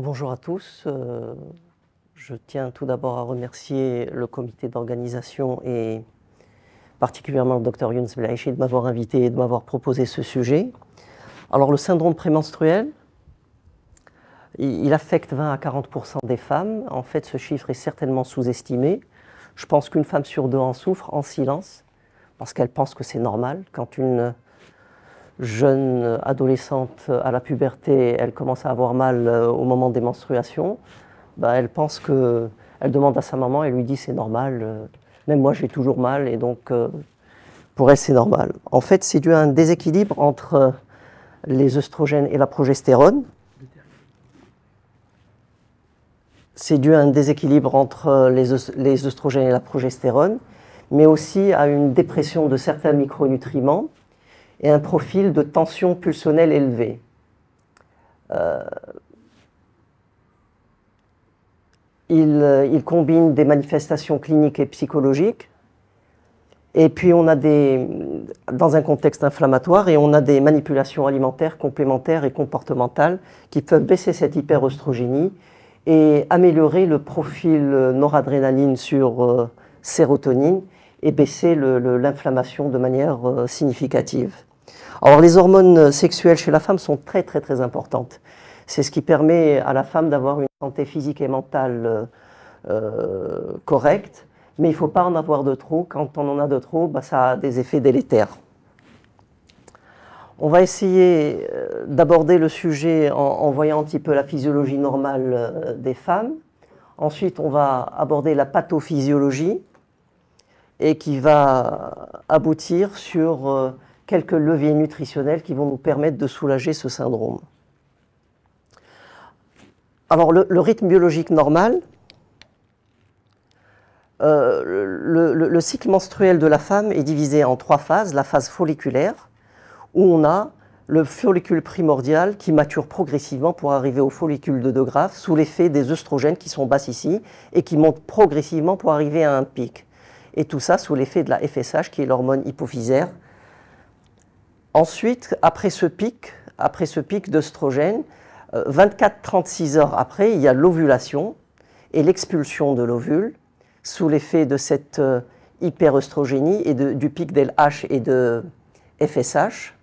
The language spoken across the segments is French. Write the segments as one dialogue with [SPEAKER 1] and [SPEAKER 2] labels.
[SPEAKER 1] Alors bonjour à tous, je tiens tout d'abord à remercier le comité d'organisation et particulièrement le Dr Younes Belaichi de m'avoir invité et de m'avoir proposé ce sujet. Alors le syndrome prémenstruel, il affecte 20 à 40% des femmes. En fait, ce chiffre est certainement sous-estimé. Je pense qu'une femme sur deux en souffre en silence parce qu'elle pense que c'est normal. Quand une jeune adolescente à la puberté, elle commence à avoir mal au moment des menstruations, elle pense que, elle demande à sa maman, elle lui dit c'est normal, même moi j'ai toujours mal et donc pour elle c'est normal. En fait c'est dû à un déséquilibre entre les œstrogènes et la progestérone. C'est dû à un déséquilibre entre les œstrogènes et la progestérone, mais aussi à une dépression de certains micronutriments et un profil de tension pulsionnelle élevée. Il combine des manifestations cliniques et psychologiques, et puis on a dans un contexte inflammatoire, et on a des manipulations alimentaires complémentaires et comportementales qui peuvent baisser cette hyperœstrogénie et améliorer le profil noradrénaline sur sérotonine et baisser l'inflammation de manière significative. Alors les hormones sexuelles chez la femme sont très importantes. C'est ce qui permet à la femme d'avoir une santé physique et mentale correcte, mais il ne faut pas en avoir de trop. Quand on en a de trop, ça a des effets délétères. On va essayer d'aborder le sujet en voyant un petit peu la physiologie normale des femmes. Ensuite, on va aborder la pathophysiologie et qui va aboutir sur quelques leviers nutritionnels qui vont nous permettre de soulager ce syndrome. Alors, le rythme biologique normal, le cycle menstruel de la femme est divisé en trois phases. La phase folliculaire, où on a le follicule primordial qui mature progressivement pour arriver au follicule de De Graaf sous l'effet des œstrogènes qui sont basses ici et qui montent progressivement pour arriver à un pic. Et tout ça sous l'effet de la FSH qui est l'hormone hypophysaire. Ensuite, après ce pic d'œstrogène, 24-36 heures après, il y a l'ovulation et l'expulsion de l'ovule sous l'effet de cette hyperœstrogénie et du pic d'LH et de FSH.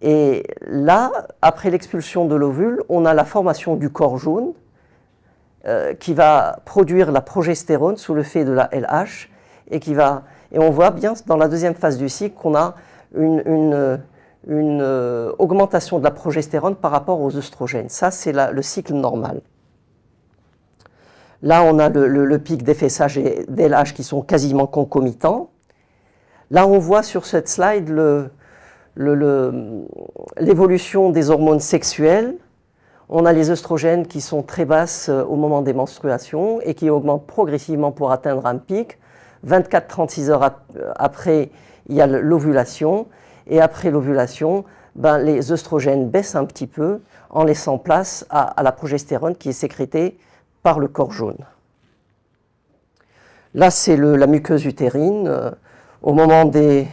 [SPEAKER 1] Et là, après l'expulsion de l'ovule, on a la formation du corps jaune qui va produire la progestérone sous l'effet de la LH et on voit bien dans la deuxième phase du cycle qu'on a une augmentation de la progestérone par rapport aux œstrogènes. Ça, c'est le cycle normal. Là, on a le pic d'FSH et d'LH qui sont quasiment concomitants. Là, on voit sur cette slide l'évolution des hormones sexuelles. On a les œstrogènes qui sont très basses au moment des menstruations et qui augmentent progressivement pour atteindre un pic. 24-36 heures après, il y a l'ovulation. Et après l'ovulation, les œstrogènes baissent un petit peu en laissant place à la progestérone qui est sécrétée par le corps jaune. Là, c'est la muqueuse utérine. Au moment des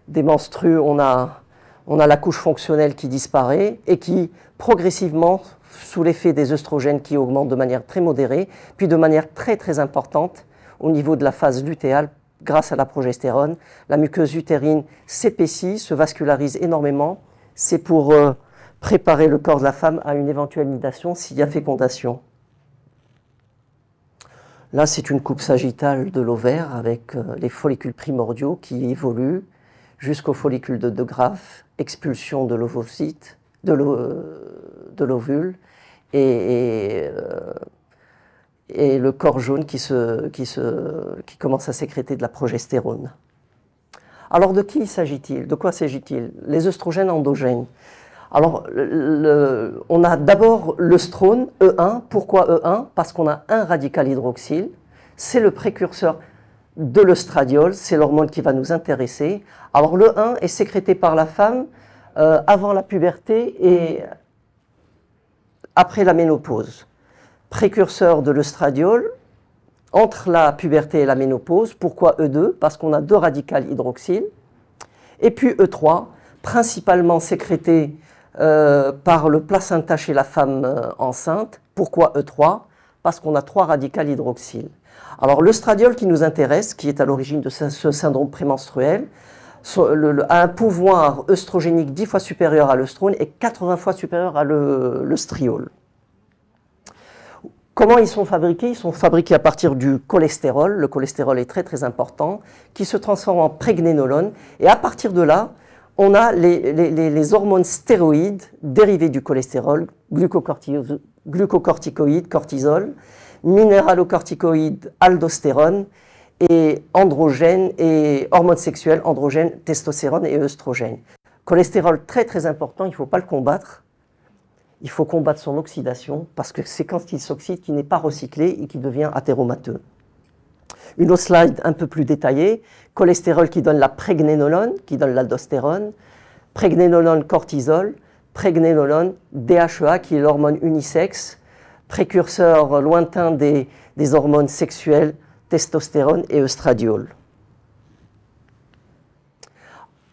[SPEAKER 1] menstrues, on a la couche fonctionnelle qui disparaît et qui, progressivement, sous l'effet des œstrogènes qui augmentent de manière très modérée, puis de manière très importante au niveau de la phase lutéale, grâce à la progestérone, la muqueuse utérine s'épaissit, se vascularise énormément. C'est pour préparer le corps de la femme à une éventuelle nidation s'il y a fécondation. Là, c'est une coupe sagittale de l'ovaire avec les follicules primordiaux qui évoluent jusqu'au follicule de De Graaf, expulsion de l'ovocyte, de l'ovule et le corps jaune qui commence à sécréter de la progestérone. Alors de qui s'agit-il? De quoi s'agit-il? Les œstrogènes endogènes. Alors on a d'abord l'œstrone, E1. Pourquoi E1? Parce qu'on a un radical hydroxyle. C'est le précurseur de l'œstradiol, c'est l'hormone qui va nous intéresser. Alors le 1 est sécrété par la femme avant la puberté et après la ménopause. Précurseur de l'œstradiol entre la puberté et la ménopause. Pourquoi E2? Parce qu'on a deux radicales hydroxyles. Et puis E3, principalement sécrété par le placenta chez la femme enceinte. Pourquoi E3? Parce qu'on a 3 radicales hydroxyle. Alors l'œstradiol qui nous intéresse, qui est à l'origine de ce syndrome prémenstruel, a un pouvoir œstrogénique 10 fois supérieur à l'œstrone et 80 fois supérieur à l'œstriol. Comment ils sont fabriqués? Ils sont fabriqués à partir du cholestérol. Le cholestérol est très très important, qui se transforme en prégnénolone. Et à partir de là, on a les hormones stéroïdes dérivées du cholestérol, glucocorticoïdes, cortisol, minéralocorticoïdes, aldostérone, et androgènes et hormones sexuelles, androgènes, testostérone et œstrogène. Cholestérol très très important, il ne faut pas le combattre. Il faut combattre son oxydation parce que c'est quand il s'oxyde qu'il n'est pas recyclé et qu'il devient athéromateux. Une autre slide un peu plus détaillée, cholestérol qui donne la prégnénolone, qui donne l'aldostérone, prégnénolone cortisol, prégnénolone DHEA qui est l'hormone unisexe, précurseur lointain des hormones sexuelles, testostérone et œstradiol.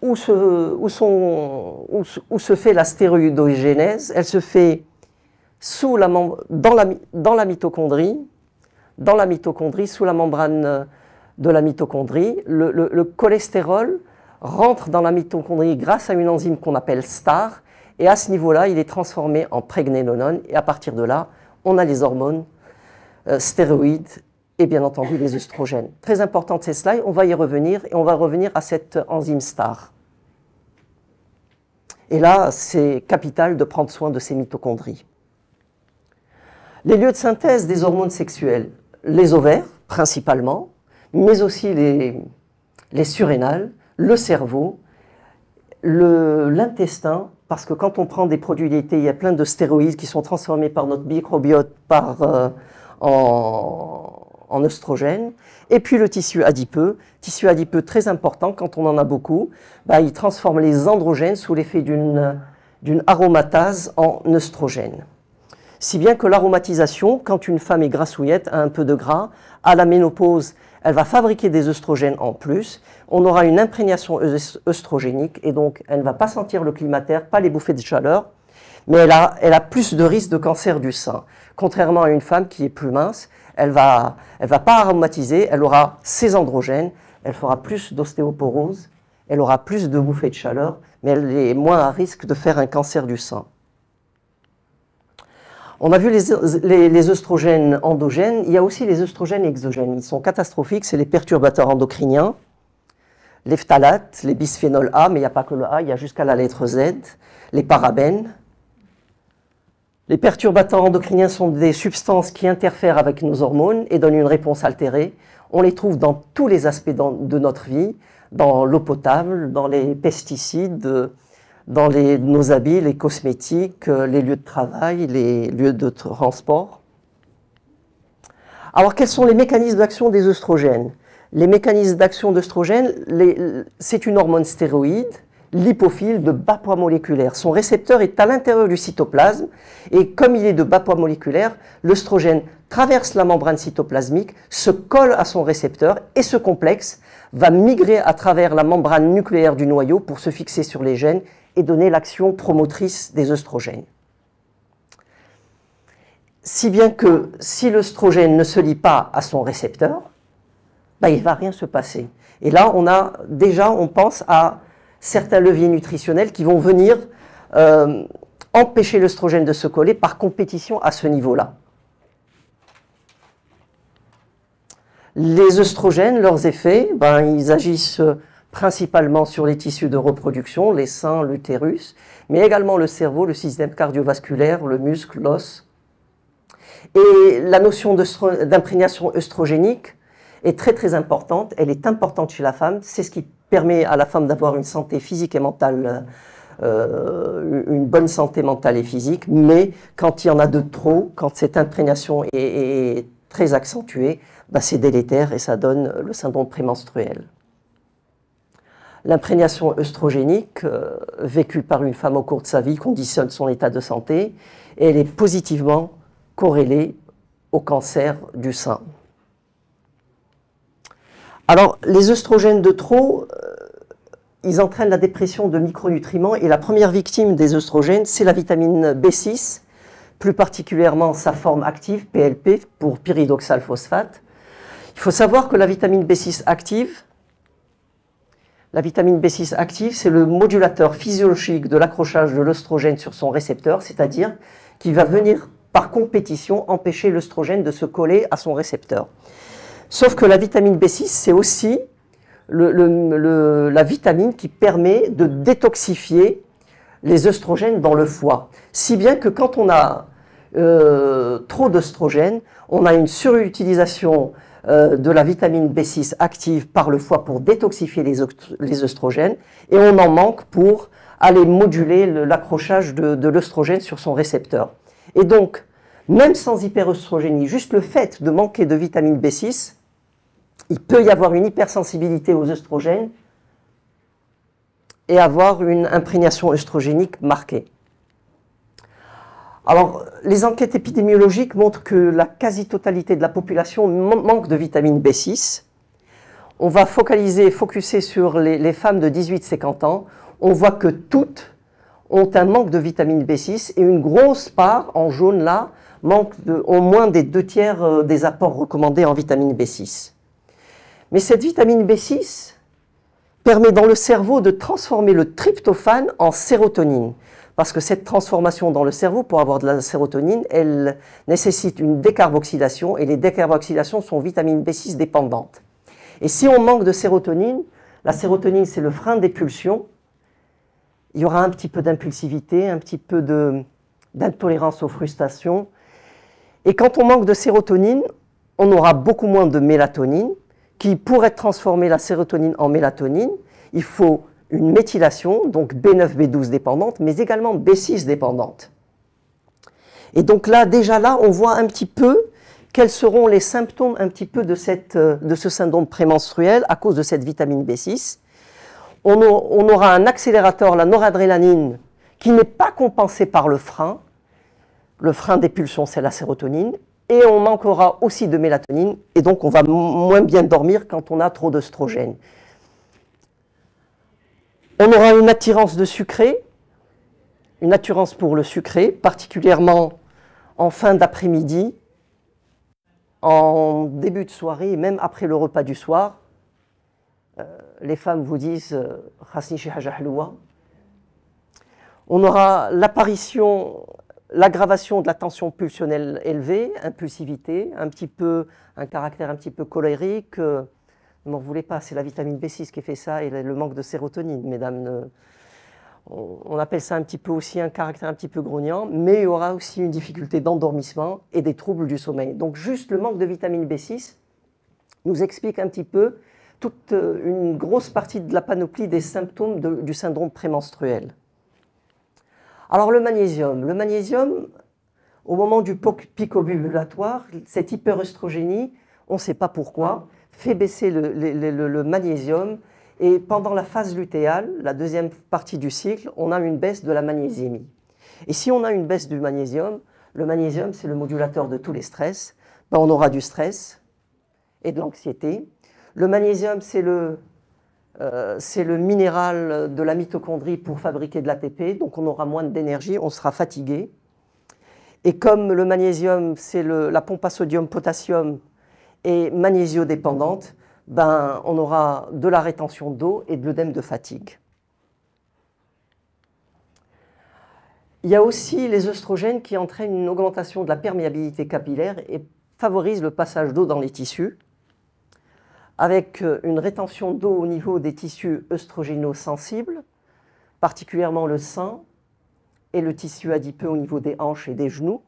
[SPEAKER 1] Où se fait la stéroïdogénèse? Elle se fait dans la mitochondrie, sous la membrane de la mitochondrie. Le cholestérol rentre dans la mitochondrie grâce à une enzyme qu'on appelle STAR, et à ce niveau-là, il est transformé en prégnénolone, et à partir de là, on a les hormones stéroïdes et bien entendu les œstrogènes. Très importante ces slides, on va y revenir, et on va revenir à cette enzyme STAR. Et là, c'est capital de prendre soin de ces mitochondries. Les lieux de synthèse des hormones sexuelles, les ovaires principalement, mais aussi les surrénales, le cerveau, l'intestin, parce que quand on prend des produits laitiers, il y a plein de stéroïdes qui sont transformés par notre microbiote en œstrogène, et puis le tissu adipeux très important, quand on en a beaucoup, il transforme les androgènes sous l'effet d'une aromatase en œstrogène. Si bien que l'aromatisation, quand une femme est grassouillette, a un peu de gras, à la ménopause, elle va fabriquer des œstrogènes en plus, on aura une imprégnation œstrogénique, et donc elle ne va pas sentir le climatério, pas les bouffées de chaleur, mais elle a plus de risque de cancer du sein. Contrairement à une femme qui est plus mince, elle va pas aromatiser, elle aura ses androgènes, elle fera plus d'ostéoporose, elle aura plus de bouffées de chaleur, mais elle est moins à risque de faire un cancer du sein. On a vu les œstrogènes endogènes, il y a aussi les œstrogènes exogènes. Ils sont catastrophiques, c'est les perturbateurs endocriniens, les phtalates, les bisphénols A, mais il n'y a pas que le A, il y a jusqu'à la lettre Z, les parabènes. Les perturbateurs endocriniens sont des substances qui interfèrent avec nos hormones et donnent une réponse altérée. On les trouve dans tous les aspects de notre vie, dans l'eau potable, dans les pesticides, dans nos habits, les cosmétiques, les lieux de travail, les lieux de transport. Alors, quels sont les mécanismes d'action des œstrogènes? Les mécanismes d'action d'œstrogènes, c'est une hormone stéroïde, lipophile de bas poids moléculaire. Son récepteur est à l'intérieur du cytoplasme et comme il est de bas poids moléculaire, l'œstrogène traverse la membrane cytoplasmique, se colle à son récepteur et ce complexe va migrer à travers la membrane nucléaire du noyau pour se fixer sur les gènes et donner l'action promotrice des œstrogènes. Si bien que si l'œstrogène ne se lie pas à son récepteur, il ne va rien se passer. Et là, on pense à certains leviers nutritionnels qui vont venir empêcher l'œstrogène de se coller par compétition à ce niveau-là. Les œstrogènes, leurs effets, ils agissent principalement sur les tissus de reproduction, les seins, l'utérus, mais également le cerveau, le système cardiovasculaire, le muscle, l'os. Et la notion d'imprégnation œstrogénique est très très importante, elle est importante chez la femme, c'est ce qui permet à la femme d'avoir une santé physique et mentale, une bonne santé mentale et physique, mais quand il y en a de trop, quand cette imprégnation est très accentuée, c'est délétère et ça donne le syndrome prémenstruel. L'imprégnation œstrogénique vécue par une femme au cours de sa vie conditionne son état de santé et elle est positivement corrélée au cancer du sein. Alors, les œstrogènes de trop, ils entraînent la dépression de micronutriments et la première victime des œstrogènes, c'est la vitamine B6, plus particulièrement sa forme active, PLP, pour pyridoxalphosphate. Il faut savoir que la vitamine B6 active, c'est le modulateur physiologique de l'accrochage de l'œstrogène sur son récepteur, c'est-à-dire qu'il va venir par compétition empêcher l'œstrogène de se coller à son récepteur. Sauf que la vitamine B6, c'est aussi la vitamine qui permet de détoxifier les œstrogènes dans le foie. Si bien que quand on a trop d'œstrogènes, on a une surutilisation de la vitamine B6 active par le foie pour détoxifier les œstrogènes, et on en manque pour aller moduler l'accrochage de l'œstrogène sur son récepteur. Et donc, même sans hyperœstrogénie, juste le fait de manquer de vitamine B6, il peut y avoir une hypersensibilité aux œstrogènes et avoir une imprégnation œstrogénique marquée. Alors, les enquêtes épidémiologiques montrent que la quasi-totalité de la population manque de vitamine B6. On va focuser sur les femmes de 18-50 ans. On voit que toutes ont un manque de vitamine B6 et une grosse part, en jaune là, manque au moins des 2/3 des apports recommandés en vitamine B6. Mais cette vitamine B6 permet dans le cerveau de transformer le tryptophane en sérotonine. Parce que cette transformation dans le cerveau, pour avoir de la sérotonine, elle nécessite une décarboxylation, et les décarboxylations sont vitamine B6 dépendantes. Et si on manque de sérotonine, la sérotonine c'est le frein des pulsions, il y aura un petit peu d'impulsivité, un petit peu d'intolérance aux frustrations. Et quand on manque de sérotonine, on aura beaucoup moins de mélatonine, qui pourrait transformer la sérotonine en mélatonine. Il faut une méthylation, donc B9, B12 dépendante, mais également B6 dépendante. Et donc là, déjà là, on voit un petit peu quels seront les symptômes un petit peu de ce syndrome prémenstruel à cause de cette vitamine B6. On aura un accélérateur, la noradrénaline, qui n'est pas compensé par le frein. Le frein des pulsions, c'est la sérotonine. Et on manquera aussi de mélatonine, et donc on va moins bien dormir quand on a trop d'œstrogènes. On aura une attirance de sucré, une attirance pour le sucré, particulièrement en fin d'après-midi, en début de soirée, et même après le repas du soir. Les femmes vous disent « Khasni shi haja haloua ». On aura l'aggravation de la tension pulsionnelle élevée, impulsivité, un caractère un petit peu colérique. Ne m'en voulez pas, c'est la vitamine B6 qui fait ça et le manque de sérotonine, mesdames. On appelle ça un petit peu aussi un caractère un petit peu grognant, mais il y aura aussi une difficulté d'endormissement et des troubles du sommeil. Donc juste le manque de vitamine B6 nous explique un petit peu toute une grosse partie de la panoplie des symptômes du syndrome prémenstruel. Alors le magnésium, au moment du pic ovulatoire, cette hyperœstrogénie, on ne sait pas pourquoi, fait baisser le magnésium, et pendant la phase lutéale, la deuxième partie du cycle, on a une baisse de la magnésémie. Et si on a une baisse du magnésium, le magnésium c'est le modulateur de tous les stress, ben on aura du stress et de l'anxiété. Le magnésium c'est le minéral de la mitochondrie pour fabriquer de l'ATP, donc on aura moins d'énergie, on sera fatigué. Et comme le magnésium, c'est la pompe à sodium-potassium est magnésiodépendante, ben, on aura de la rétention d'eau et de l'œdème de fatigue. Il y a aussi les œstrogènes qui entraînent une augmentation de la perméabilité capillaire et favorisent le passage d'eau dans les tissus, avec une rétention d'eau au niveau des tissus œstrogénosensibles, particulièrement le sein et le tissu adipeux au niveau des hanches et des genoux.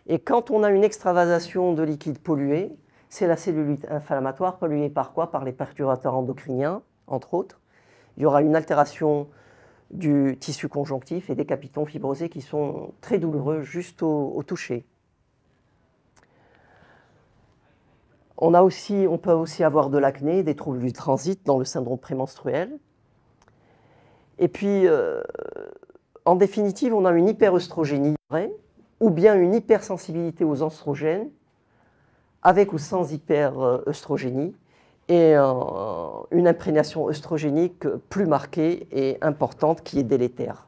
[SPEAKER 1] Et quand on a une extravasation de liquide pollué, c'est la cellulite inflammatoire polluée par quoi? Par les perturbateurs endocriniens, entre autres. Il y aura une altération du tissu conjonctif et des capitons fibrosés qui sont très douloureux juste au toucher. On peut aussi avoir de l'acné, des troubles du transit dans le syndrome prémenstruel. Et puis, en définitive, on a une hyperœstrogénie ou bien une hypersensibilité aux oestrogènes, avec ou sans hyperœstrogénie. et une imprégnation œstrogénique plus marquée et importante qui est délétère.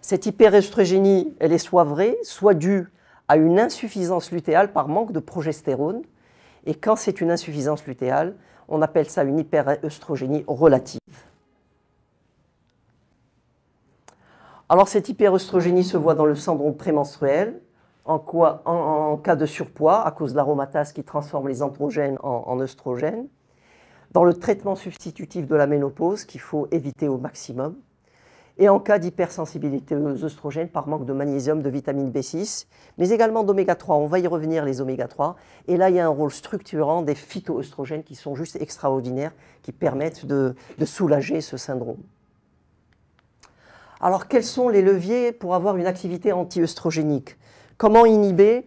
[SPEAKER 1] Cette hyperestrogénie, elle est soit vraie, soit due à une insuffisance lutéale par manque de progestérone. Et quand c'est une insuffisance lutéale, on appelle ça une hyperestrogénie relative. Alors cette hyperestrogénie se voit dans le syndrome prémenstruel, en cas de surpoids à cause de l'aromatase qui transforme les androgènes en œstrogènes, dans le traitement substitutif de la ménopause qu'il faut éviter au maximum, et en cas d'hypersensibilité aux œstrogènes par manque de magnésium, de vitamine B6, mais également d'oméga 3. On va y revenir, les oméga 3. Et là, il y a un rôle structurant des phytoœstrogènes qui sont juste extraordinaires, qui permettent de soulager ce syndrome. Alors, quels sont les leviers pour avoir une activité anti-œstrogénique? Comment inhiber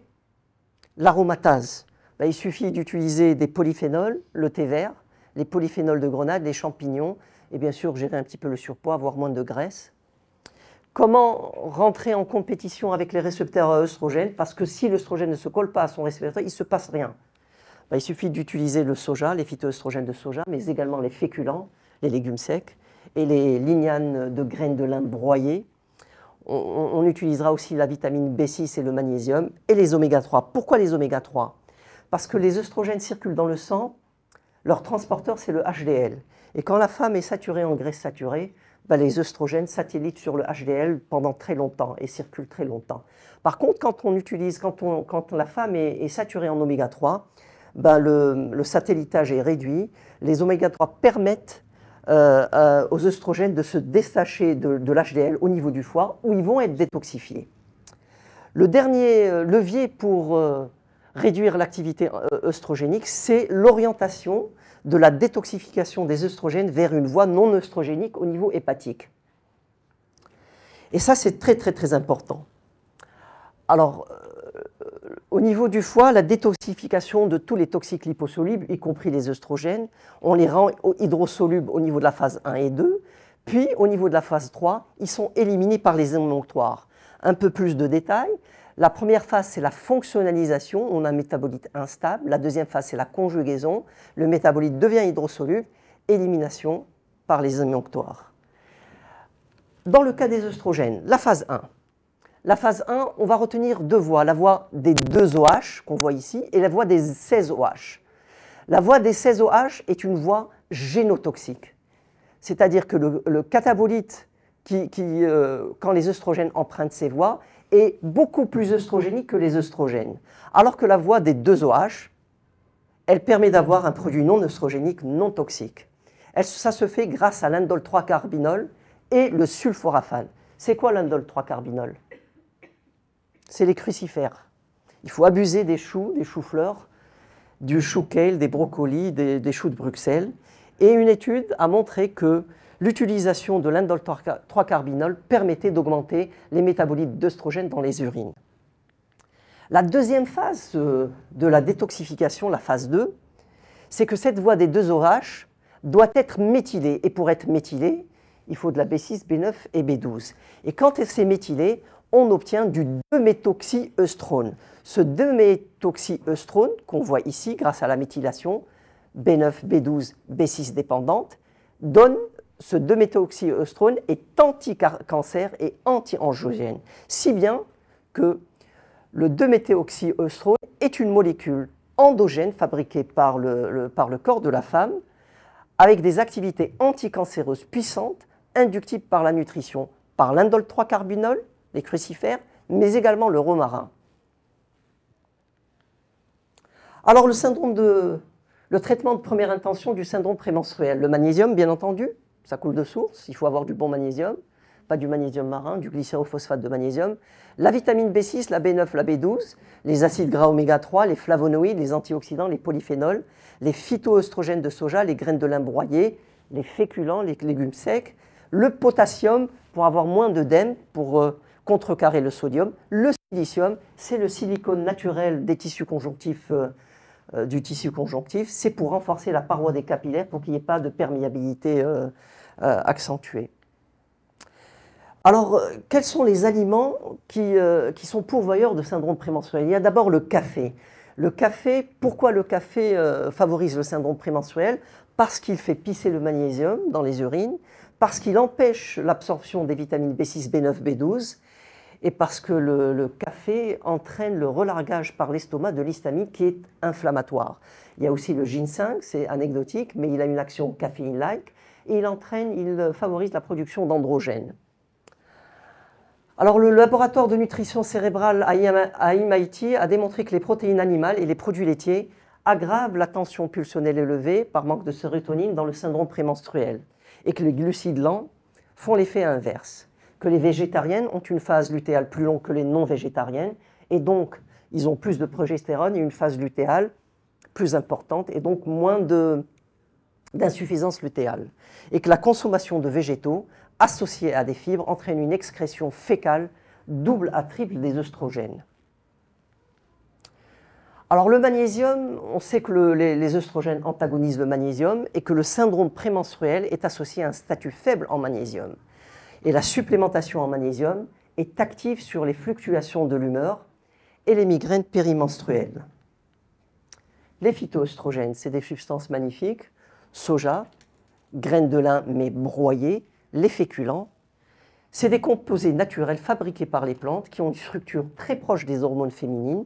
[SPEAKER 1] l'aromatase? Il suffit d'utiliser des polyphénols, le thé vert, les polyphénols de grenade, les champignons, et bien sûr gérer un petit peu le surpoids, avoir moins de graisse. Comment rentrer en compétition avec les récepteurs à œstrogènes? Parce que si l'œstrogène ne se colle pas à son récepteur, il ne se passe rien. Il suffit d'utiliser le soja, les phytoœstrogènes de soja, mais également les féculents, les légumes secs, et les lignanes de graines de lin broyées. On utilisera aussi la vitamine B6 et le magnésium, et les oméga 3. Pourquoi les oméga 3? Parce que les œstrogènes circulent dans le sang, leur transporteur c'est le HDL. Et quand la femme est saturée en graisse saturée, les œstrogènes satellitent sur le HDL pendant très longtemps et circulent très longtemps. Par contre, quand la femme est saturée en oméga 3, le satellitage est réduit. Les oméga 3 permettent aux œstrogènes de se détacher de l'HDL au niveau du foie, où ils vont être détoxifiés. Le dernier levier pour réduire l'activité œstrogénique, c'est l'orientation de la détoxification des œstrogènes vers une voie non œstrogénique au niveau hépatique. Et ça, c'est très, très, très important. Alors, au niveau du foie, la détoxification de tous les toxiques liposolubles, y compris les œstrogènes, on les rend hydrosolubles au niveau de la phase 1 et 2, puis au niveau de la phase 3, ils sont éliminés par les émonctoires. Un peu plus de détails. La première phase, c'est la fonctionnalisation, on a un métabolite instable. La deuxième phase, c'est la conjugaison. Le métabolite devient hydrosoluble, élimination par les émonctoires. Dans le cas des œstrogènes, la phase 1. La phase 1, on va retenir deux voies, la voie des 2 OH qu'on voit ici et la voie des 16 OH. La voie des 16 OH est une voie génotoxique, c'est-à-dire que le catabolite, quand les œstrogènes empruntent ces voies, est beaucoup plus œstrogénique que les œstrogènes. Alors que la voie des 2 OH, elle permet d'avoir un produit non œstrogénique, non toxique. Ça se fait grâce à l'indole 3-carbinol et le sulforaphane. C'est quoi l'indole 3-carbinol? C'est les crucifères. Il faut abuser des choux, des choux-fleurs, du chou kale, des brocolis, des choux de Bruxelles. Et une étude a montré que l'utilisation de l'indole 3-carbinol permettait d'augmenter les métabolites d'œstrogènes dans les urines. La deuxième phase de la détoxification, la phase 2, c'est que cette voie des 2 OH doit être méthylée. Et pour être méthylée, il faut de la B6, B9 et B12. Et quand c'est méthylé, on obtient du 2-méthoxyœstrone. Ce 2-méthoxyœstrone qu'on voit ici grâce à la méthylation, B9, B12, B6 dépendante, donne ce 2-méthoxyœstrone est anti-cancer et anti-angiogène, si bien que le 2-méthoxyœstrone est une molécule endogène fabriquée par le corps de la femme avec des activités anticancéreuses puissantes inductibles par la nutrition, par l'indole 3-carbinol, les crucifères, mais également le romarin. Alors le traitement de première intention du syndrome prémenstruel, le magnésium bien entendu, ça coule de source, il faut avoir du bon magnésium, pas du magnésium marin, du glycérophosphate de magnésium, la vitamine B6, la B9, la B12, les acides gras oméga 3, les flavonoïdes, les antioxydants, les polyphénols, les phytoœstrogènes de soja, les graines de lin broyées, les féculents, les légumes secs, le potassium pour avoir moins d'œdème, pour contrecarrer le sodium, le silicium, c'est le silicone naturel des tissus conjonctifs, du tissu conjonctif, c'est pour renforcer la paroi des capillaires pour qu'il n'y ait pas de perméabilité accentuée. Alors, quels sont les aliments qui sont pourvoyeurs de syndrome prémenstruel? Il y a d'abord le café. Le café, pourquoi le café favorise le syndrome prémenstruel? Parce qu'il fait pisser le magnésium dans les urines, parce qu'il empêche l'absorption des vitamines B6, B9, B12, et parce que le café entraîne le relargage par l'estomac de l'histamine qui est inflammatoire. Il y a aussi le ginseng, c'est anecdotique, mais il a une action caféine-like, et il favorise la production d'androgènes. Alors, le laboratoire de nutrition cérébrale à MIT a démontré que les protéines animales et les produits laitiers aggravent la tension pulsionnelle élevée par manque de sérotonine dans le syndrome prémenstruel et que les glucides lents font l'effet inverse, que les végétariennes ont une phase lutéale plus longue que les non-végétariennes et donc ils ont plus de progestérone et une phase lutéale plus importante et donc moins d'insuffisance lutéale et que la consommation de végétaux associée à des fibres entraîne une excrétion fécale double à triple des œstrogènes. Alors le magnésium, on sait que les œstrogènes antagonisent le magnésium et que le syndrome prémenstruel est associé à un statut faible en magnésium. Et la supplémentation en magnésium est active sur les fluctuations de l'humeur et les migraines périmenstruelles. Les phytoœstrogènes, c'est des substances magnifiques, soja, graines de lin mais broyées, les féculents, c'est des composés naturels fabriqués par les plantes qui ont une structure très proche des hormones féminines.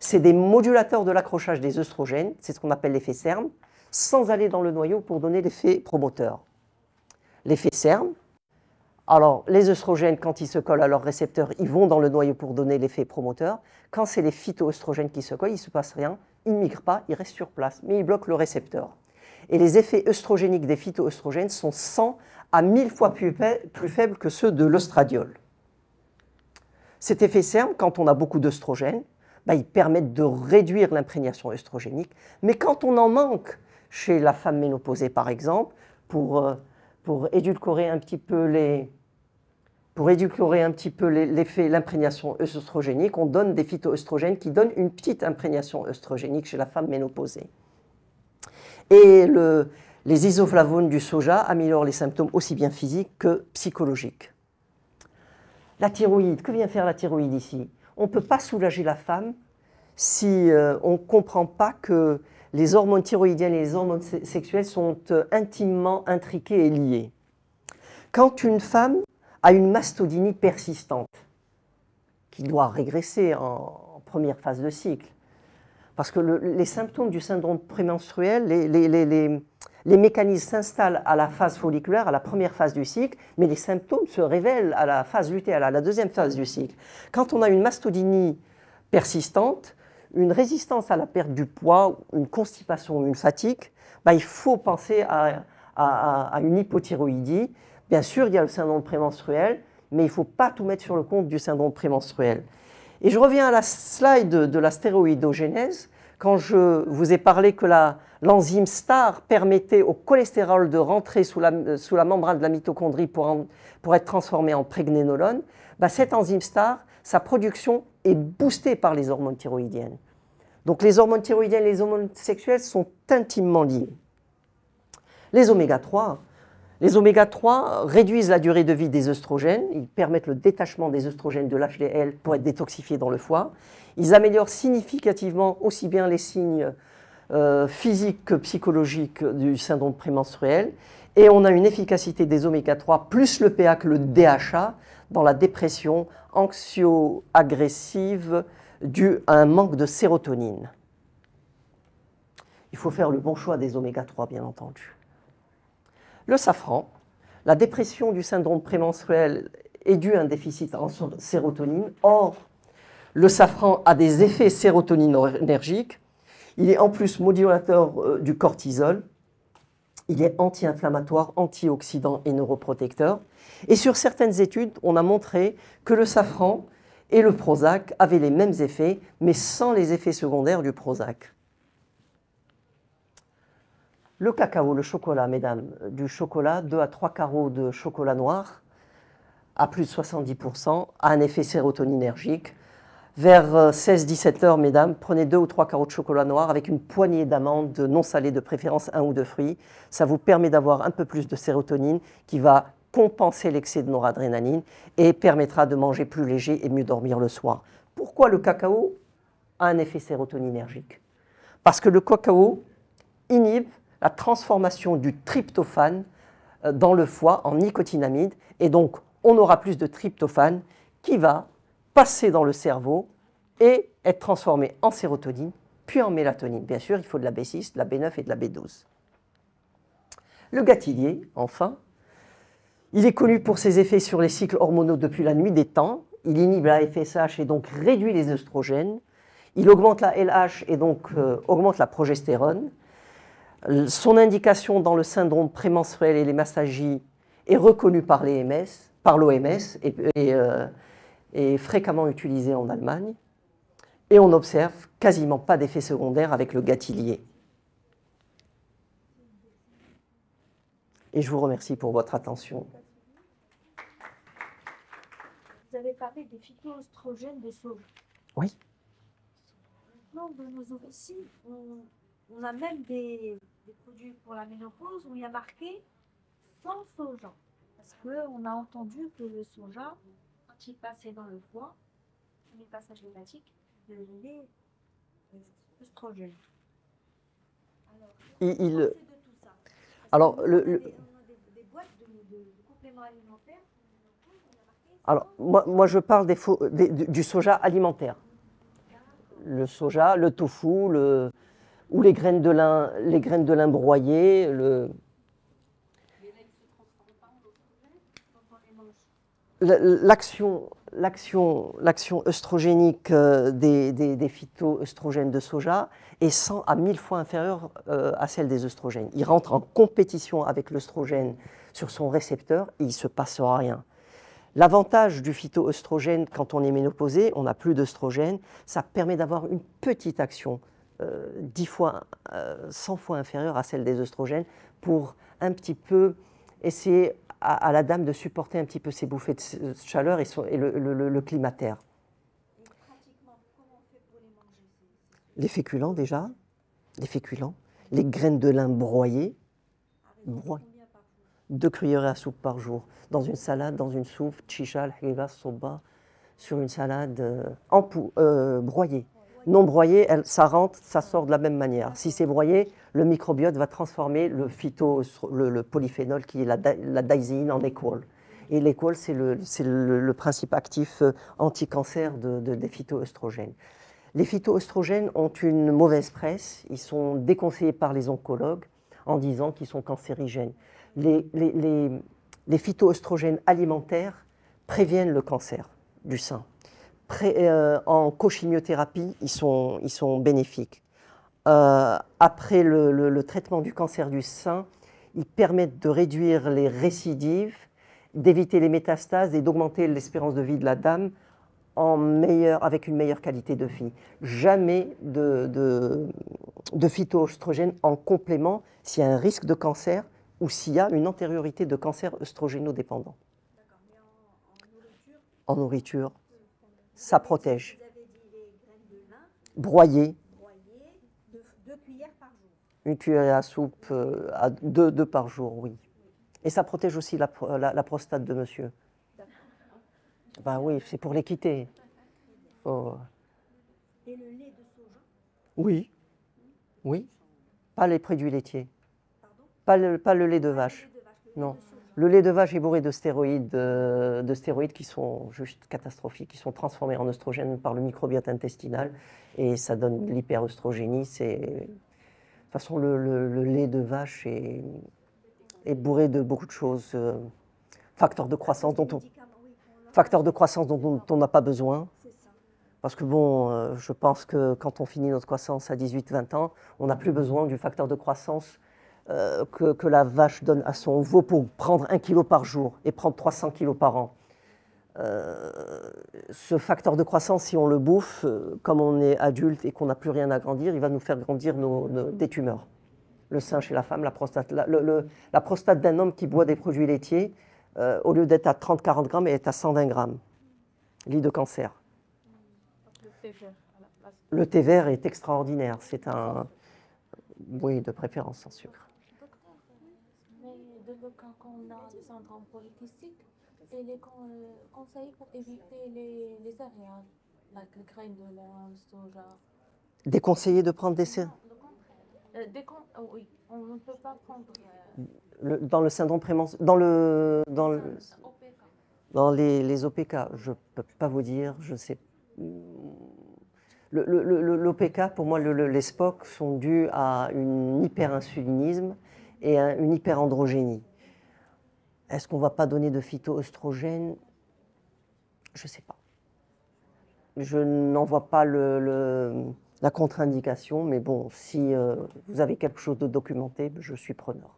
[SPEAKER 1] C'est des modulateurs de l'accrochage des œstrogènes, c'est ce qu'on appelle l'effet CERM, sans aller dans le noyau pour donner l'effet promoteur. L'effet CERM, alors les œstrogènes, quand ils se collent à leur récepteur, ils vont dans le noyau pour donner l'effet promoteur. Quand c'est les phytoœstrogènes qui se collent, il ne se passe rien, ils ne migrent pas, ils restent sur place, mais ils bloquent le récepteur. Et les effets œstrogéniques des phytoœstrogènes sont 100 à 1000 fois plus faibles que ceux de l'ostradiol. Cet effet CERM, quand on a beaucoup d'œstrogènes, ils permettent de réduire l'imprégnation œstrogénique, mais quand on en manque chez la femme ménopausée par exemple, pour édulcorer un petit peu l'imprégnation œstrogénique, on donne des phytoœstrogènes qui donnent une petite imprégnation œstrogénique chez la femme ménopausée. Et les isoflavones du soja améliorent les symptômes aussi bien physiques que psychologiques. La thyroïde, que vient faire la thyroïde ici? On ne peut pas soulager la femme si on ne comprend pas que les hormones thyroïdiennes et les hormones sexuelles sont intimement intriquées et liées. Quand une femme a une mastodynie persistante, qui doit régresser en première phase de cycle, parce que les symptômes du syndrome prémenstruel, les mécanismes s'installent à la phase folliculaire, à la première phase du cycle, mais les symptômes se révèlent à la phase lutéale, à la deuxième phase du cycle. Quand on a une mastodynie persistante, une résistance à la perte du poids, une constipation, une fatigue, il faut penser à une hypothyroïdie. Bien sûr, il y a le syndrome prémenstruel, mais il ne faut pas tout mettre sur le compte du syndrome prémenstruel. Et je reviens à la slide de la stéroïdogénèse, quand je vous ai parlé que l'enzyme STAR permettait au cholestérol de rentrer sous la membrane de la mitochondrie pour être transformé en prégnénolone, cette enzyme STAR, sa production est boostée par les hormones thyroïdiennes. Donc les hormones thyroïdiennes et les hormones sexuelles sont intimement liées. Les oméga 3 réduisent la durée de vie des œstrogènes, ils permettent le détachement des œstrogènes de l'HDL pour être détoxifiés dans le foie. Ils améliorent significativement aussi bien les signes physiques que psychologiques du syndrome prémenstruel. Et on a une efficacité des oméga 3 plus le PA que le DHA dans la dépression anxio-agressive due à un manque de sérotonine. Il faut faire le bon choix des oméga 3, bien entendu. Le safran, la dépression du syndrome prémenstruel est due à un déficit en sérotonine. Or, le safran a des effets sérotoninergiques. Il est en plus modulateur du cortisol. Il est anti-inflammatoire, antioxydant et neuroprotecteur. Et sur certaines études, on a montré que le safran et le Prozac avaient les mêmes effets, mais sans les effets secondaires du Prozac. Le cacao, le chocolat, mesdames, du chocolat, 2 à 3 carreaux de chocolat noir, à plus de 70%, a un effet sérotoninergique. Vers 16-17 heures, mesdames, prenez 2 ou 3 carreaux de chocolat noir avec une poignée d'amandes non salées, de préférence 1 ou 2 fruits. Ça vous permet d'avoir un peu plus de sérotonine qui va compenser l'excès de noradrénaline et permettra de manger plus léger et mieux dormir le soir. Pourquoi le cacao a un effet sérotoninergique. Parce que le cacao inhibe la transformation du tryptophane dans le foie en nicotinamide, et donc on aura plus de tryptophane qui va passer dans le cerveau et être transformé en sérotonine, puis en mélatonine. Bien sûr, il faut de la B6, de la B9 et de la B12. Le gâtillier, enfin, il est connu pour ses effets sur les cycles hormonaux depuis la nuit des temps. Il inhibe la FSH et donc réduit les œstrogènes. Il augmente la LH et donc augmente la progestérone. Son indication dans le syndrome prémenstruel et l'hémastagie est reconnue par l'OMS et fréquemment utilisée en Allemagne. Et on n'observe quasiment pas d'effets secondaires avec le gâtillier. Et je vous remercie pour votre attention.
[SPEAKER 2] Vous avez parlé des phytoestrogènes de soja.
[SPEAKER 1] Oui.
[SPEAKER 2] Dans nos officines, on a même des produits pour la ménopause où il y a marqué sans soja. Parce qu'on a entendu que le soja, quand il passait dans le foie, les passages hématiques, devenait œstrogène. Alors, qu'est-ce que vous pensez de tout ça?
[SPEAKER 1] Alors,
[SPEAKER 2] on a des boîtes de compléments alimentaires.
[SPEAKER 1] Alors, moi je parle du soja alimentaire. Le soja, le tofu, ou les graines de lin broyées. L'action œstrogénique des phytoœstrogènes de soja est 100 à 1000 fois inférieure à celle des œstrogènes. Il rentre en compétition avec l'œstrogène sur son récepteur et il ne se passera rien. L'avantage du phytoœstrogène, quand on est ménopausé, on n'a plus d'œstrogène, ça permet d'avoir une petite action 10 fois, 100 fois inférieure à celle des œstrogènes pour un petit peu essayer à la dame de supporter un petit peu ses bouffées de chaleur et le climatère.
[SPEAKER 2] Et pratiquement, comment on fait pour les manger?
[SPEAKER 1] Les féculents déjà, les graines de lin broyées, 2 cuillerées à soupe par jour, dans une salade, dans une soupe, chichal, hiva, soba, sur une salade broyée. Non broyée, ça rentre, ça sort de la même manière. Si c'est broyé, le microbiote va transformer le polyphénol qui est la daïséine en équol. Et l'équol, c'est le principe actif anti-cancer des phytoœstrogènes. Les phytoœstrogènes ont une mauvaise presse, ils sont déconseillés par les oncologues en disant qu'ils sont cancérigènes. Les phytoœstrogènes alimentaires préviennent le cancer du sein. En cochimiothérapie, ils sont bénéfiques. Après le traitement du cancer du sein, ils permettent de réduire les récidives, d'éviter les métastases et d'augmenter l'espérance de vie de la dame avec une meilleure qualité de vie. Jamais de phytoœstrogènes en complément s'il y a un risque de cancer ou s'il y a une antériorité de cancer œstrogénodépendant.
[SPEAKER 2] D'accord, mais
[SPEAKER 1] en nourriture, ça protège.
[SPEAKER 2] Vous avez dit les graines de lin
[SPEAKER 1] Broyées.
[SPEAKER 2] 2 cuillères par jour.
[SPEAKER 1] Une cuillère à soupe, à 2 par jour, oui. Et ça protège aussi la prostate de monsieur. Ben oui, c'est pour l'équité. Oh.
[SPEAKER 2] Et le lait de soja?
[SPEAKER 1] Oui, oui. Pas les produits laitiers.
[SPEAKER 2] Pardon?
[SPEAKER 1] Pas le lait de vache. Non. Le lait de vache est bourré de stéroïdes qui sont juste catastrophiques, qui sont transformés en œstrogènes par le microbiote intestinal et ça donne l'hyperœstrogénie. De toute façon, le lait de vache est bourré de beaucoup de choses, facteurs de croissance dont on n'a pas besoin. Parce que bon, je pense que quand on finit notre croissance à 18-20 ans, on n'a plus besoin du facteur de croissance que la vache donne à son veau pour prendre 1 kg par jour et prendre 300 kg par an. Ce facteur de croissance, si on le bouffe, comme on est adulte et qu'on n'a plus rien à grandir, il va nous faire grandir des tumeurs. Le sein chez la femme, la prostate. La prostate d'un homme qui boit des produits laitiers, au lieu d'être à 30-40 grammes, elle est à 120 grammes. Lit de cancer. Le thé vert est extraordinaire. C'est un... Oui, de préférence sans sucre.
[SPEAKER 3] Mais de le cas qu'on a le syndrome polycystique, et les conseils pour éviter les céréales, like graines de lin, soja.
[SPEAKER 1] Déconseillé de prendre des
[SPEAKER 3] Non, le contraire. Oui, on ne peut pas prendre
[SPEAKER 1] dans le syndrome prémenstruel,
[SPEAKER 3] OPK.
[SPEAKER 1] dans les OPK. Je ne peux pas vous dire, je sais. L'OPK, pour moi, les SPOC sont dus à une hyperinsulinisme et à une hyperandrogénie. Est-ce qu'on ne va pas donner de phytoœstrogène? Je ne sais pas. Je n'en vois pas la contre-indication, mais bon, si vous avez quelque chose de documenté, je suis preneur.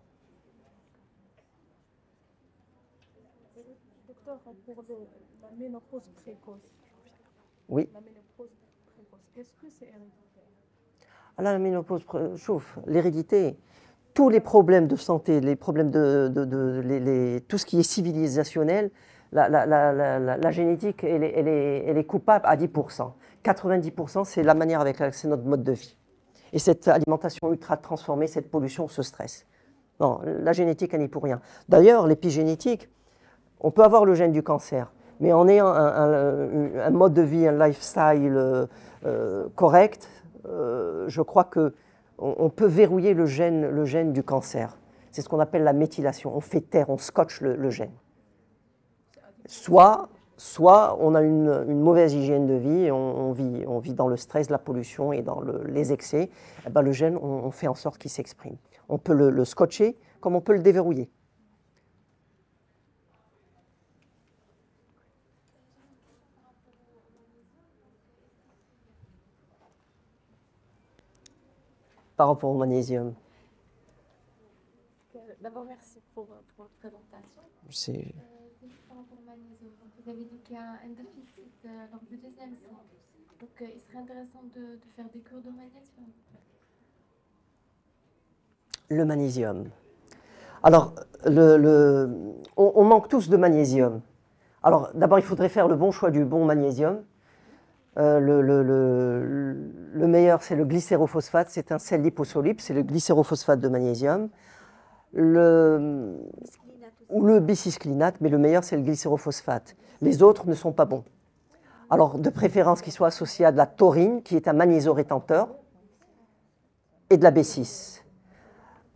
[SPEAKER 4] Docteur, pour la ménopause précoce,
[SPEAKER 1] Oui.
[SPEAKER 4] la ménopause précoce, est-ce que c'est héréditaire?
[SPEAKER 1] Ah là, la ménopause, chauffe, l'hérédité, tous les problèmes de santé, les problèmes tout ce qui est civilisationnel, la génétique, elle est coupable à 10%. 90%, c'est la manière avec laquelle c'est notre mode de vie. Et cette alimentation ultra transformée, cette pollution, ce stress. Non, la génétique, elle n'est pour rien. D'ailleurs, l'épigénétique, on peut avoir le gène du cancer, mais en ayant un mode de vie, un lifestyle correct, je crois qu'on peut verrouiller le gène du cancer. C'est ce qu'on appelle la méthylation. On fait taire, on scotche le gène. Soit on a une mauvaise hygiène de vie, et on vit dans le stress, la pollution et dans les excès. Et ben le gène, on fait en sorte qu'il s'exprime. On peut le scotcher comme on peut le déverrouiller. Par rapport au magnésium.
[SPEAKER 3] D'abord, merci pour votre présentation.
[SPEAKER 1] C'est
[SPEAKER 3] Juste par rapport au magnésium, donc vous avez dit qu'il y a un déficit lors du deuxième cycle. Donc, il serait intéressant de faire des cures de magnésium.
[SPEAKER 1] le magnésium. Alors, on manque tous de magnésium. Alors, d'abord, il faudrait faire le bon choix du bon magnésium. Le meilleur, c'est le glycérophosphate. C'est un sel liposoluble, c'est le glycérophosphate de magnésium. Ou le bicysclinate, mais le meilleur, c'est le glycérophosphate. Les autres ne sont pas bons. Alors, de préférence qu'ils soient associés à de la taurine, qui est un magnésorétenteur, et de la B6.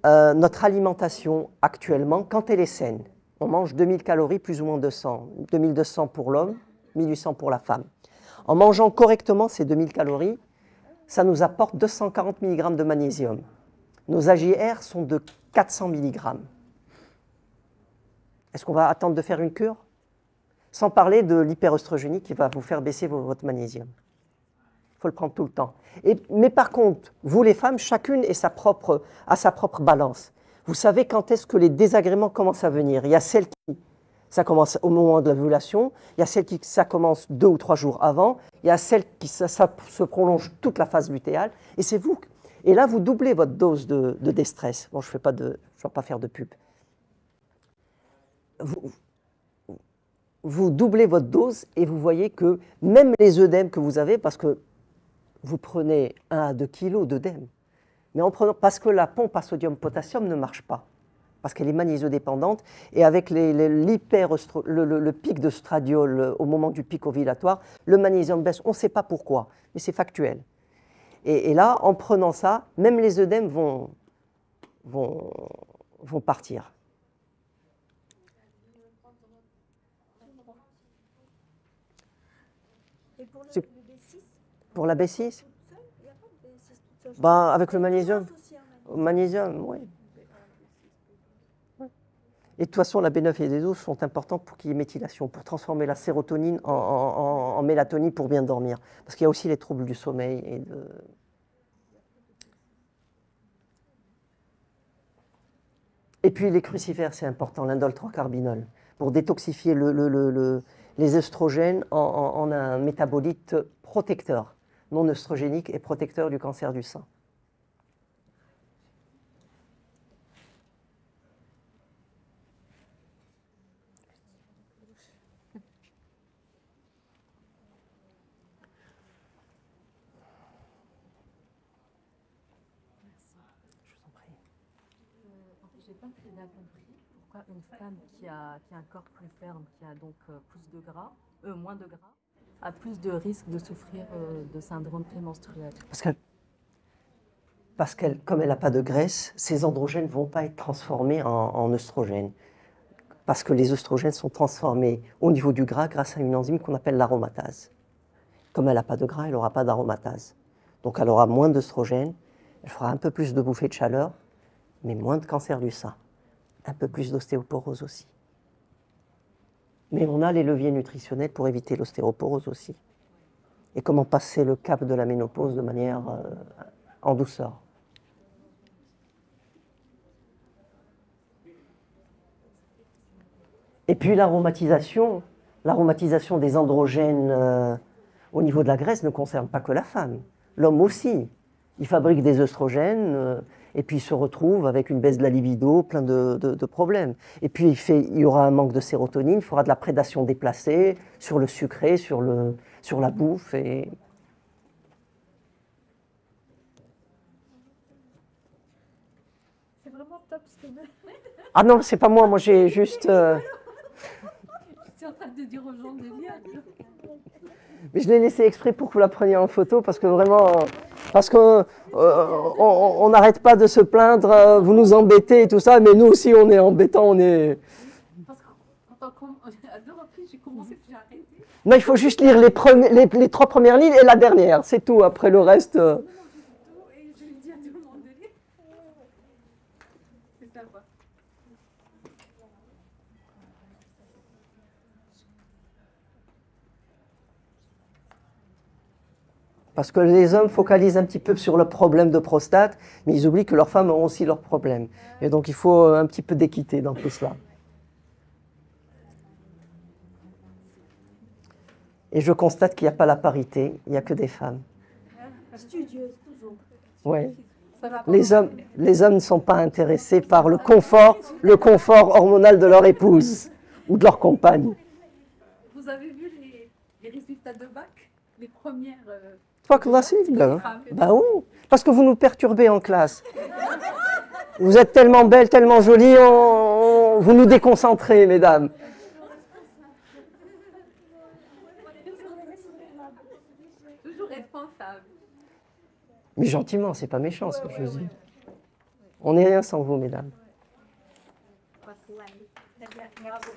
[SPEAKER 1] Notre alimentation actuellement, quand elle est saine, on mange 2000 calories, plus ou moins 200. 2200 pour l'homme, 1800 pour la femme. En mangeant correctement ces 2000 calories, ça nous apporte 240 mg de magnésium. Nos AGR sont de 400 mg. Est-ce qu'on va attendre de faire une cure? Sans parler de l'hyperœstrogénie qui va vous faire baisser votre magnésium. Il faut le prendre tout le temps. Mais par contre, vous les femmes, chacune a sa propre balance. Vous savez quand est-ce que les désagréments commencent à venir. Il y a celles qui, ça commence au moment de l'ovulation, il y a celles qui, ça commence 2 ou 3 jours avant, il y a celles qui, ça se prolonge toute la phase lutéale, et c'est vous. Et là, vous doublez votre dose de déstress. Bon, je ne vais pas faire de pub. Vous doublez votre dose et vous voyez que même les œdèmes que vous avez, parce que vous prenez 1 à 2 kg d'œdème, mais parce que la pompe à sodium-potassium ne marche pas, parce qu'elle est magnésiodépendante, et avec le pic de stradiol au moment du pic ovulatoire, le magnésium baisse, on ne sait pas pourquoi, mais c'est factuel. Et là, en prenant ça, même les œdèmes vont partir.
[SPEAKER 2] Et pour le B6,
[SPEAKER 1] Pour la B6,
[SPEAKER 2] il n'y a pas de B6 toute seule.
[SPEAKER 1] ben, avec le magnésium.
[SPEAKER 2] Associé à un
[SPEAKER 1] Magnésium, oui. Et de toute façon, la B9 et les 12 sont importantes pour qu'il y ait méthylation, pour transformer la sérotonine en mélatonine pour bien dormir. Parce qu'il y a aussi les troubles du sommeil. Et puis les crucifères, c'est important, l'indole 3-carbinol, pour détoxifier les œstrogènes en un métabolite protecteur, non œstrogénique et protecteur du cancer du sein.
[SPEAKER 5] Je n'ai pas très bien compris pourquoi une femme qui a un corps plus ferme, qui a donc plus de gras, moins de gras, a plus de risque de souffrir de syndrome prémenstruel.
[SPEAKER 1] Parce qu'elle parce qu'elle, comme elle n'a pas de graisse, ces androgènes ne vont pas être transformés en œstrogènes. Parce que les œstrogènes sont transformés au niveau du gras grâce à une enzyme qu'on appelle l'aromatase. Comme elle n'a pas de gras, elle n'aura pas d'aromatase. Donc elle aura moins d'œstrogènes, elle fera un peu plus de bouffées de chaleur, mais moins de cancer du sein. Un peu plus d'ostéoporose aussi. Mais on a les leviers nutritionnels pour éviter l'ostéoporose aussi. Et comment passer le cap de la ménopause de manière en douceur. Et puis l'aromatisation des androgènes au niveau de la graisse ne concerne pas que la femme. L'homme aussi. Il fabrique des œstrogènes et puis il se retrouve avec une baisse de la libido, plein de problèmes. Et puis il y aura un manque de sérotonine, il faudra de la prédation déplacée sur le sucré, sur la bouffe. Et...
[SPEAKER 4] C'est vraiment top ce que vous...
[SPEAKER 1] Ah non, c'est pas moi j'ai juste...
[SPEAKER 5] Je suis en train de dire aux gens de lire.
[SPEAKER 1] Mais je l'ai laissé exprès pour que vous la preniez en photo parce que vraiment, parce qu'on on n'arrête pas de se plaindre, vous nous embêtez et tout ça, mais nous aussi on est embêtants, on est...
[SPEAKER 5] Parce qu'à 2 reprises, j'ai commencé puis j'ai arrêté.
[SPEAKER 1] Non, il faut juste lire les 3 premières lignes et la dernière, c'est tout, après le reste...
[SPEAKER 5] Et je lui dis à tout le monde de lire. C'est sympa.
[SPEAKER 1] Parce que les hommes focalisent un petit peu sur le problème de prostate, mais ils oublient que leurs femmes ont aussi leurs problèmes. Et donc il faut un petit peu d'équité dans tout cela. Et je constate qu'il n'y a pas la parité, il n'y a que des femmes.
[SPEAKER 2] Studieuse, toujours.
[SPEAKER 1] Ouais.
[SPEAKER 5] Ça va pas.
[SPEAKER 1] Les hommes ne sont pas intéressés par le confort hormonal de leur épouse ou de leur compagne.
[SPEAKER 5] Vous avez vu les résultats de bac? Les premières.
[SPEAKER 1] Pas classique, là.
[SPEAKER 5] femmes.
[SPEAKER 1] Ben oui, parce que vous nous perturbez en classe. Vous êtes tellement belles, tellement jolies, vous nous déconcentrez, mesdames.
[SPEAKER 5] Toujours responsable.
[SPEAKER 1] Mais gentiment, c'est pas méchant ce que je dis. On n'est rien sans vous, mesdames.
[SPEAKER 2] Très bien, merci.